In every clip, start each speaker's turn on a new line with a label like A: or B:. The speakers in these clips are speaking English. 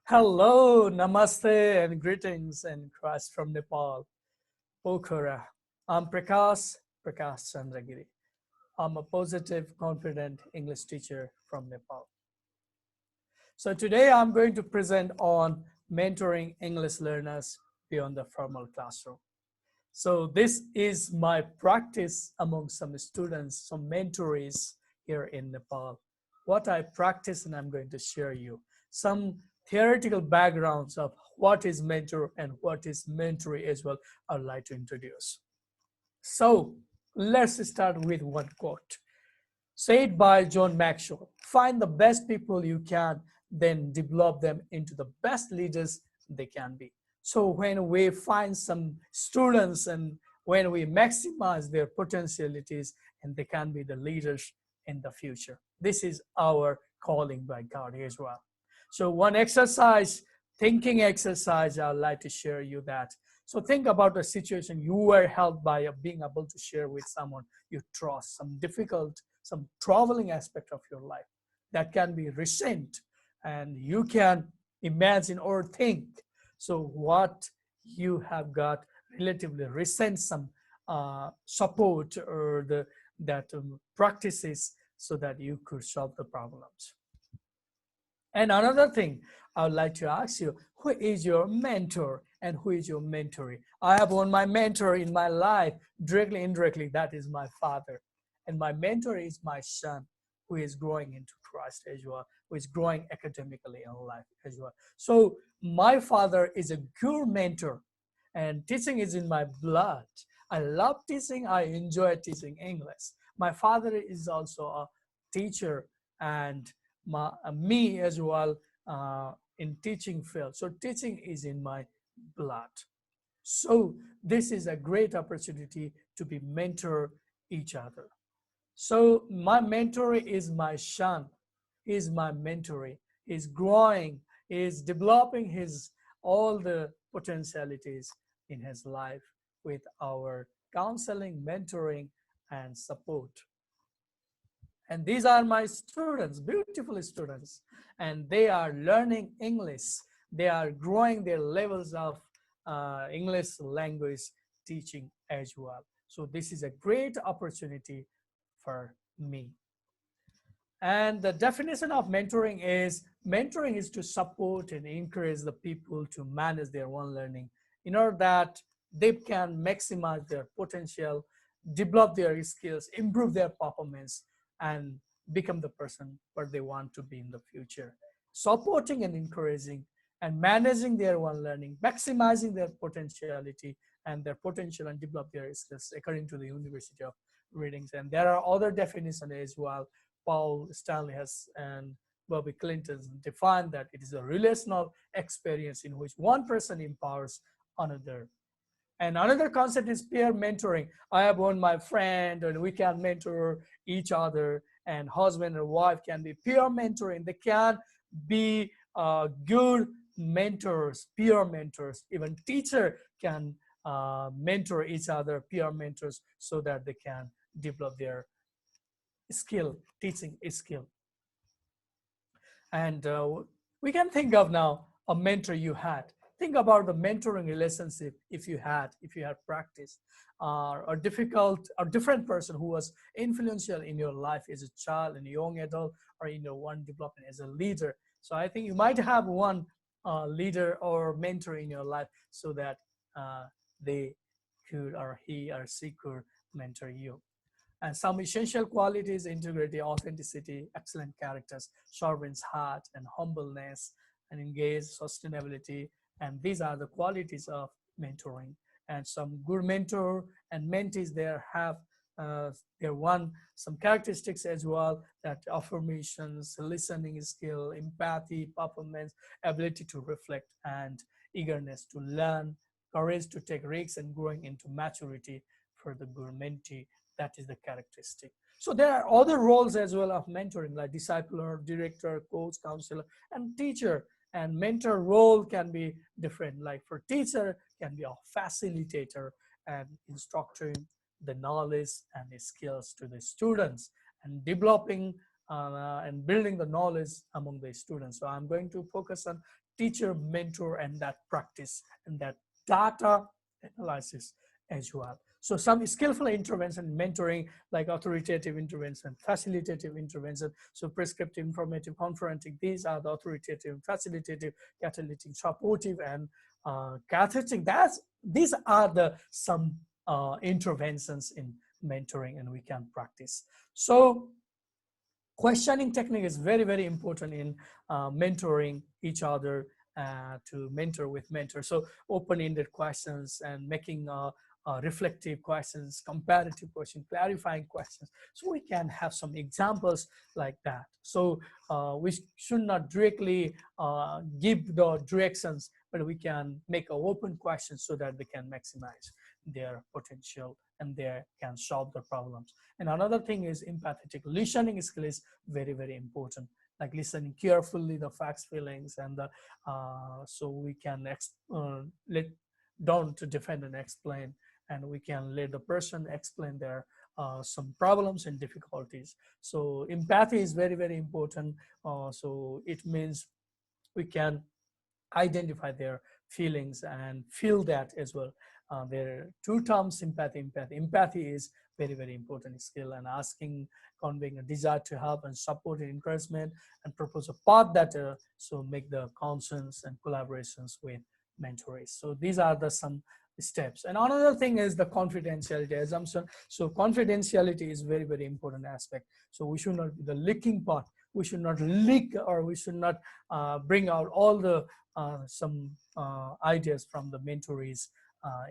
A: Hello, namaste, and greetings and Christ from Nepal, Pokhara. I'm Prakash Chandragiri. I'm a positive, confident English teacher from Nepal. So today I'm going to present on mentoring English learners beyond the formal classroom. So this is my practice among some students, some mentorees here in Nepal. What I practice, and I'm going to share you some theoretical backgrounds of what is mentor and what is mentoree as well. I'd like to introduce. So let's start with one quote said by John Maxwell. Find the best people you can, then develop them into the best leaders they can be. So when we find some students and when we maximize their potentialities, and they can be the leaders in the future. This is our calling by God as well. So one exercise, thinking exercise, I'd like to share you that. So think about a situation you were helped by being able to share with someone you trust, some difficult, some troubling aspect of your life that can be recent, and you can imagine or think. So what you have got relatively recent some support or that practices so that you could solve the problems. And another thing I would like to ask you, who is your mentor and who is your mentoree? I have one my mentor in my life, directly, indirectly, that is my father. And my mentor is my son, who is growing into Christ as well, who is growing academically in life as well. So my father is a good mentor, and teaching is in my blood. I love teaching. I enjoy teaching English. My father is also a teacher, and me as well in teaching field. So teaching is in my blood. So this is a great opportunity to be mentor each other. So my mentor is my son, is my mentoree. He's growing, he's developing his all the potentialities in his life with our counseling, mentoring, and support. And these are my students, beautiful students, and they are learning English. They are growing their levels of English language teaching as well. So this is a great opportunity for me. And the definition of mentoring is to support and encourage the people to manage their own learning in order that they can maximize their potential, develop their skills, improve their performance, and become the person where they want to be in the future. Supporting and encouraging and managing their own learning, maximizing their potentiality and their potential and develop their skills according to the University of Readings. And there are other definitions as well. Paul Stanley has and Bobby Clinton defined that it is a relational experience in which one person empowers another. And another concept is peer mentoring. I have one my friend, and we can mentor each other. And husband and wife can be peer mentoring. They can be good mentors, peer mentors. Even teacher can mentor each other, peer mentors, so that they can develop their skill, teaching skill. And we can think of now a mentor you had. Think about the mentoring relationship if you had practiced, a difficult or different person who was influential in your life as a child, and a young adult, or in your one development as a leader. So I think you might have one leader or mentor in your life so that they could or he or she could mentor you. And some essential qualities: integrity, authenticity, excellent characters, servant's heart, and humbleness, and engaged sustainability. And these are the qualities of mentoring. And some good mentor and mentees there have their one some characteristics as well, that affirmations, listening skill, empathy, performance, ability to reflect, and eagerness to learn, courage to take risks, and growing into maturity for the good mentee. That is the characteristic. So there are other roles as well of mentoring, like discipler, director, coach, counselor, and teacher. And mentor role can be different. Like for teacher, can be a facilitator and instructing the knowledge and the skills to the students, and developing and building the knowledge among the students. So I'm going to focus on teacher, mentor, and that practice and that data analysis as well. So some skillful intervention, mentoring, like authoritative intervention, facilitative intervention. So prescriptive, informative, confronting, these are the authoritative, facilitative, catalytic, supportive, and cathartic. These are the some interventions in mentoring, and we can practice. So questioning technique is very, very important in mentoring each other, to mentor with mentor. So open-ended questions and making reflective questions, comparative questions, clarifying questions. So we can have some examples like that. So we should not directly give the directions, but we can make an open question so that they can maximize their potential and they can solve the problems. And another thing is empathetic listening skill is very, very important. Like listening carefully the facts, feelings, and the so we can let don't defend and explain, and we can let the person explain their some problems and difficulties. So empathy is very, very important. So it means we can identify their feelings and feel that as well. There are two terms: sympathy, empathy. Empathy is very, very important skill, and asking, conveying a desire to help and support and encouragement, and propose a path that so make the conscience and collaborations with mentorees. So these are the some steps. And another thing is the confidentiality assumption. So confidentiality is very, very important aspect. So we should not be the leaking part. We should not leak, or we should not bring out all the some ideas from the mentorees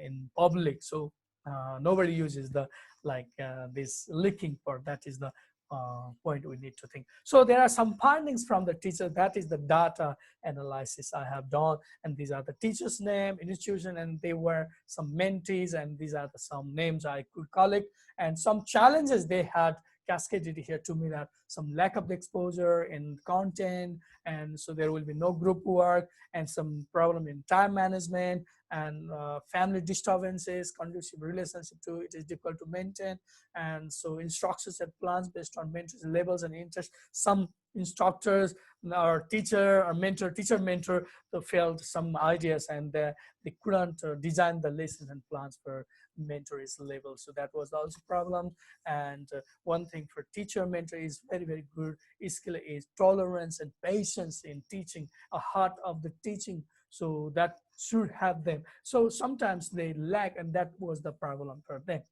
A: in public. So nobody uses the this leaking part. That is the point we need to think. So there are some findings from the teacher. That is the data analysis I have done, and these are the teacher's name, institution, and they were some mentees, and these are the some names I could collect, and some challenges they had cascaded here to me, that some lack of exposure in content, and so there will be no group work, and some problem in time management, and family disturbances, conducive relationship to it is difficult to maintain, and so instructions and plans based on mentors levels and interests. Some instructors or teacher or mentor, teacher mentor, so failed some ideas, and they couldn't design the lessons and plans for mentors level. So that was also a problem. And one thing for teacher mentor is very, very good skill is tolerance and patience in teaching, a heart of the teaching. So that should have them. So sometimes they lack, and that was the problem for them.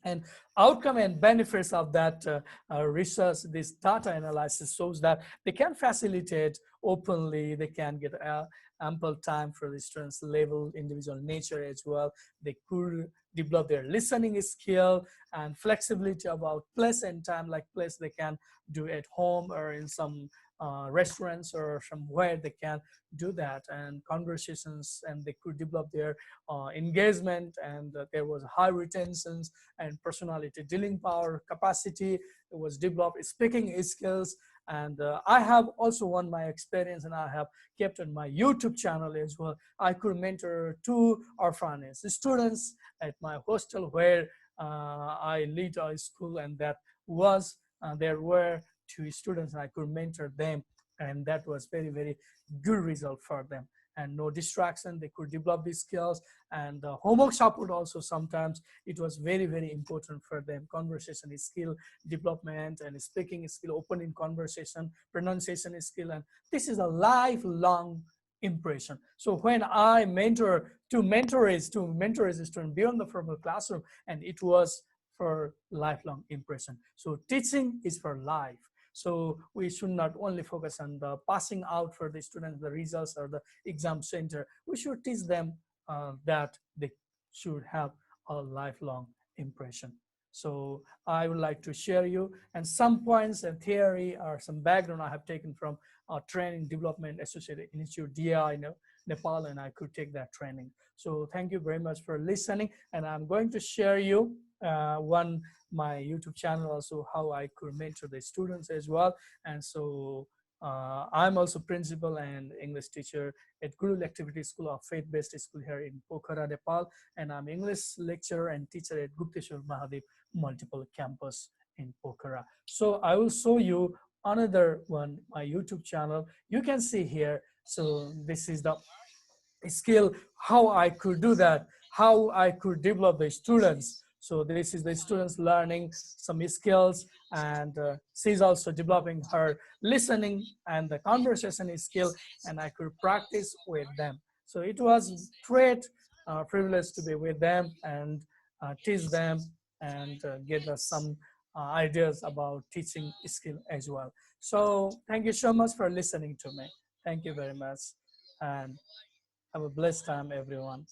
A: And outcome and benefits of that research, this data analysis shows that they can facilitate openly, they can get ample time for the students level, individual nature as well. They could develop their listening skill and flexibility about place and time, like place they can do at home or in some restaurants or somewhere they can do that, and conversations, and they could develop their engagement, and there was high retentions and personality, dealing power, capacity. It was developed speaking skills. And I have also won my experience, and I have kept on my YouTube channel as well. I could mentor 2 orphanage students at my hostel where I lead a school, and that was there were 2 students, and I could mentor them, and that was very, very good result for them. And no distraction, they could develop these skills. And homework support also, sometimes it was very, very important for them. Conversation skill development and speaking skill, open in conversation, pronunciation skill, and this is a lifelong impression. So when I mentor to mentorees a student beyond the formal classroom, and it was for lifelong impression. So teaching is for life. So we should not only focus on the passing out for the students, the results or the exam center. We should teach them that they should have a lifelong impression. So I would like to share you and some points and theory or some background I have taken from Training Development Associated Institute, DI, Nepal, and I could take that training. So thank you very much for listening, and I'm going to share you my YouTube channel also, how I could mentor the students as well. And so I'm also principal and English teacher at Guru Activity School of Faith-Based School here in Pokhara, Nepal. And I'm English lecturer and teacher at Gupteshwar Mahadev Multiple Campus in Pokhara. So I will show you another one, my YouTube channel. You can see here. So this is the skill, how I could do that, how I could develop the students. So this is the students learning some skills, and she's also developing her listening and the conversation skill, and I could practice with them. So it was great privilege to be with them and teach them and get us some ideas about teaching skill as well. So thank you so much for listening to me. Thank you very much. And have a blessed time, everyone.